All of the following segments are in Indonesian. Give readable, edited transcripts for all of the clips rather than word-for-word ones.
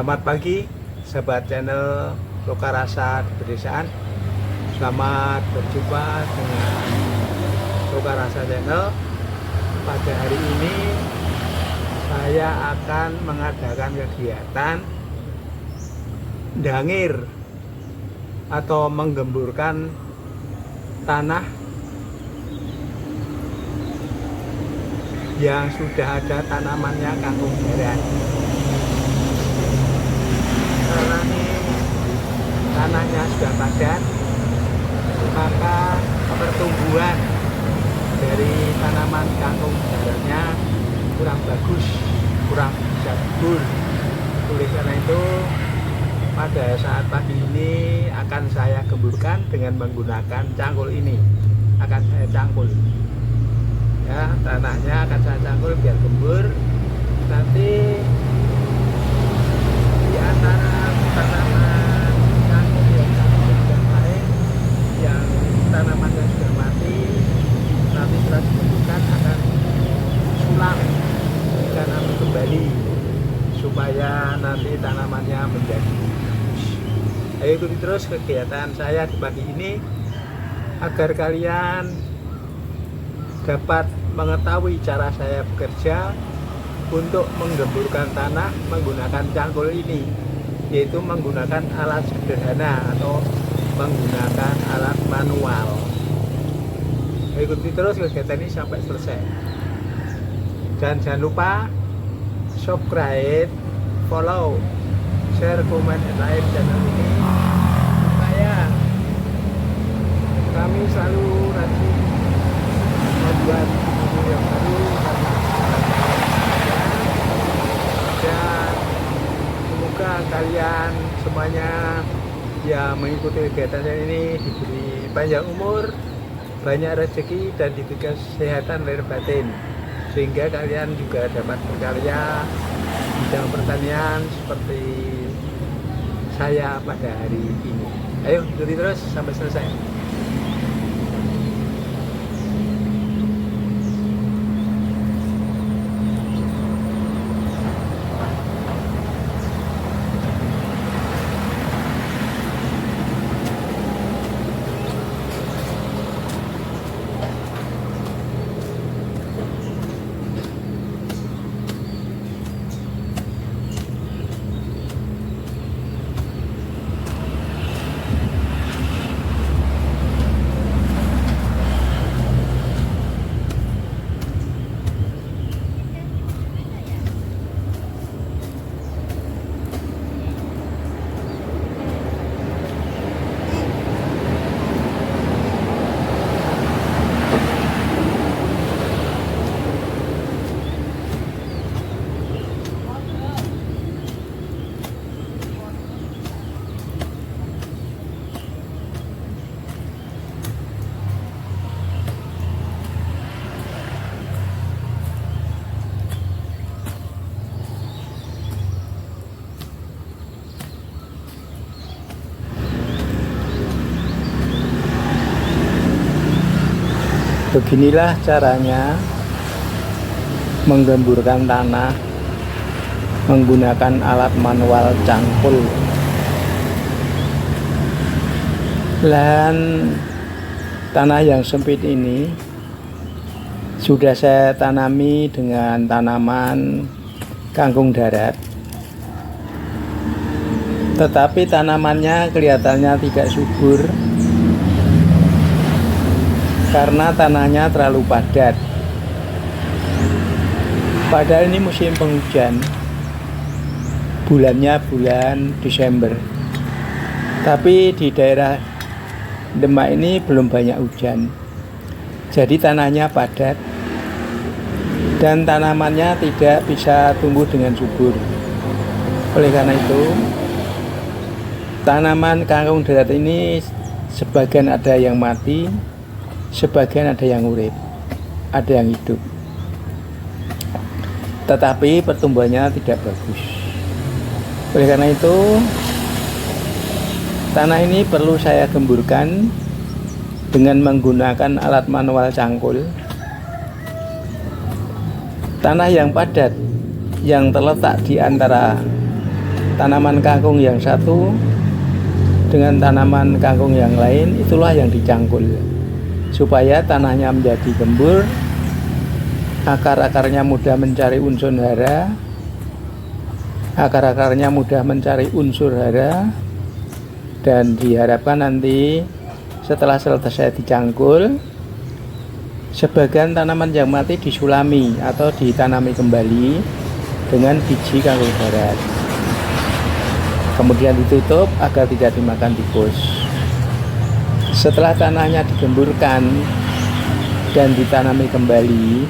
Selamat pagi sahabat channel Lokarasa di Pedesaan. Selamat berjumpa dengan Lokarasa channel. Pada hari ini saya akan mengadakan kegiatan dangir atau menggemburkan tanah yang sudah ada tanamannya kangkung darat. Karena ini tanahnya sudah padat, maka pertumbuhan dari tanaman kangkung daratnya kurang bagus, kurang bisa subur. Oleh karena itu, pada saat pagi ini akan saya gemburkan dengan menggunakan cangkul ini. Akan saya cangkul, ya, tanahnya akan saya cangkul biar gembur. Nanti di antara tanaman kangkung yang sudah lain, yang tanamannya sudah mati, nanti setelah digemburkan akan sulam ditanam kembali supaya nanti tanamannya menjadi bagus. Ayo ikuti terus kegiatan saya di pagi ini agar kalian dapat mengetahui cara saya bekerja untuk menggemburkan tanah menggunakan cangkul ini, yaitu menggunakan alat sederhana atau menggunakan alat manual. Ikuti terus kegiatan ini sampai selesai. Dan jangan lupa subscribe, follow, share, komen, dan like channel ini supaya kami selalu rajin membuat video yang baru dan semoga kalian semuanya yang mengikuti kegiatan ini diberi panjang umur, banyak rezeki, dan diberi kesehatan lahir batin, sehingga kalian juga dapat berkarya di bidang pertanian seperti saya pada hari ini. Ayo ikuti terus sampai selesai. Beginilah caranya menggemburkan tanah menggunakan alat manual cangkul. Lahan tanah yang sempit ini sudah saya tanami dengan tanaman kangkung darat, tetapi tanamannya kelihatannya tidak subur karena tanahnya terlalu padat. Padahal ini musim penghujan, bulannya bulan Desember, tapi di daerah Demak ini belum banyak hujan, jadi tanahnya padat dan tanamannya tidak bisa tumbuh dengan subur. Oleh karena itu, tanaman kangkung darat ini sebagian ada yang mati, sebagian ada yang urip, ada yang hidup, tetapi pertumbuhannya tidak bagus. Oleh karena itu, tanah ini perlu saya gemburkan dengan menggunakan alat manual cangkul. Tanah yang padat yang terletak di antara tanaman kangkung yang satu dengan tanaman kangkung yang lain, itulah yang dicangkul supaya tanahnya menjadi gembur, akar-akarnya mudah mencari unsur hara, dan diharapkan nanti setelah selesai dicangkul, sebagian tanaman yang mati disulami atau ditanami kembali dengan biji kangkung darat, kemudian ditutup agar tidak dimakan tikus. Setelah tanahnya digemburkan dan ditanami kembali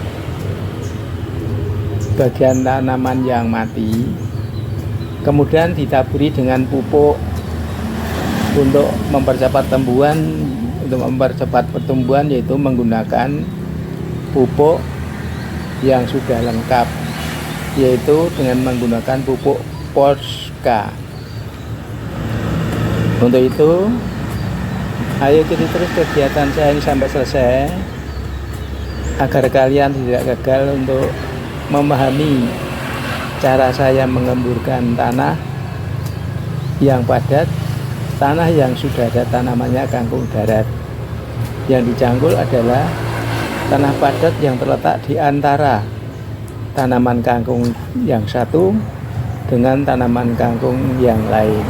bagian tanaman yang mati, kemudian ditaburi dengan pupuk untuk mempercepat pertumbuhan, yaitu menggunakan pupuk yang sudah lengkap, yaitu dengan menggunakan pupuk Polska. Untuk itu, ayo ikuti terus kegiatan saya ini sampai selesai agar kalian tidak gagal untuk memahami cara saya mengemburkan tanah yang padat, tanah yang sudah ada tanamannya kangkung darat. Yang dicangkul adalah tanah padat yang terletak di antara tanaman kangkung yang satu dengan tanaman kangkung yang lain.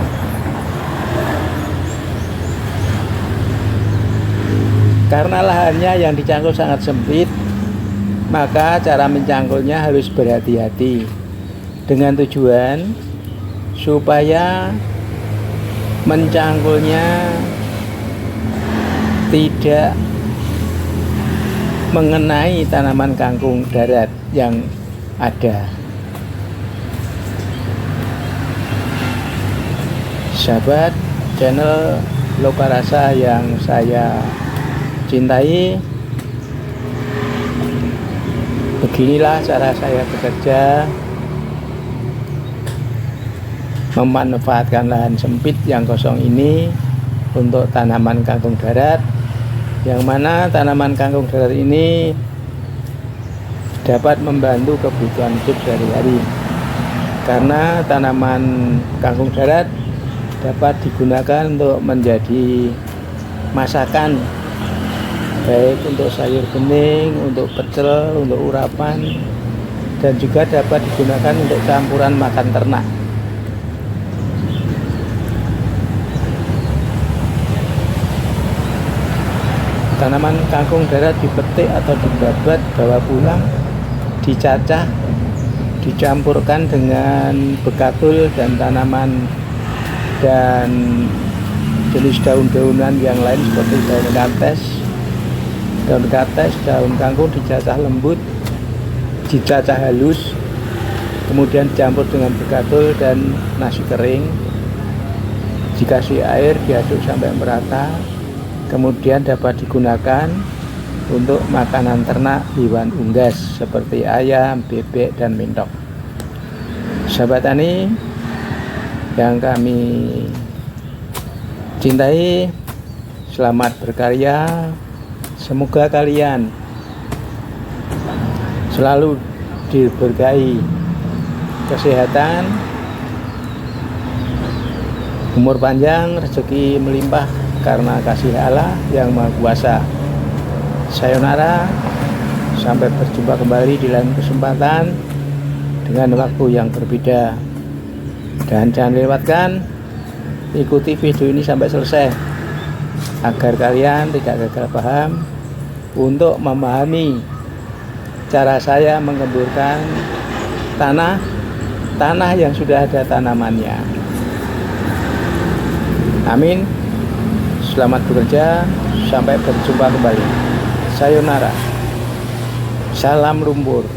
Karena lahannya yang dicangkul sangat sempit, maka cara mencangkulnya harus berhati-hati dengan tujuan supaya mencangkulnya tidak mengenai tanaman kangkung darat yang ada. Sahabat channel Lokarasa yang saya cintai, beginilah cara saya bekerja memanfaatkan lahan sempit yang kosong ini untuk tanaman kangkung darat, yang mana tanaman kangkung darat ini dapat membantu kebutuhan hidup sehari-hari, karena tanaman kangkung darat dapat digunakan untuk menjadi masakan, baik untuk sayur bening, untuk pecel, untuk urapan, dan juga dapat digunakan untuk campuran makan ternak. Tanaman kangkung darat dipetik atau dibabat, bawa pulang, dicacah, dicampurkan dengan bekatul dan tanaman dan jenis daun-daunan yang lain seperti daun kates, daun kangkung dicacah lembut, dicacah halus, kemudian dicampur dengan bekatul dan nasi kering, dikasih air, diaduk sampai merata, kemudian dapat digunakan untuk makanan ternak hewan unggas seperti ayam, bebek, dan mintok. Sahabat tani yang kami cintai, selamat berkarya. Semoga kalian selalu diberkahi kesehatan, umur panjang, rezeki melimpah karena kasih Allah yang Maha Kuasa. Sayonara, sampai berjumpa kembali di lain kesempatan dengan waktu yang berbeda. Dan jangan lewatkan, ikuti video ini sampai selesai agar kalian tidak gagal paham untuk memahami cara saya mengemburkan tanah yang sudah ada tanamannya. Amin. Selamat bekerja, sampai berjumpa kembali. Sayonara. Salam lumpur.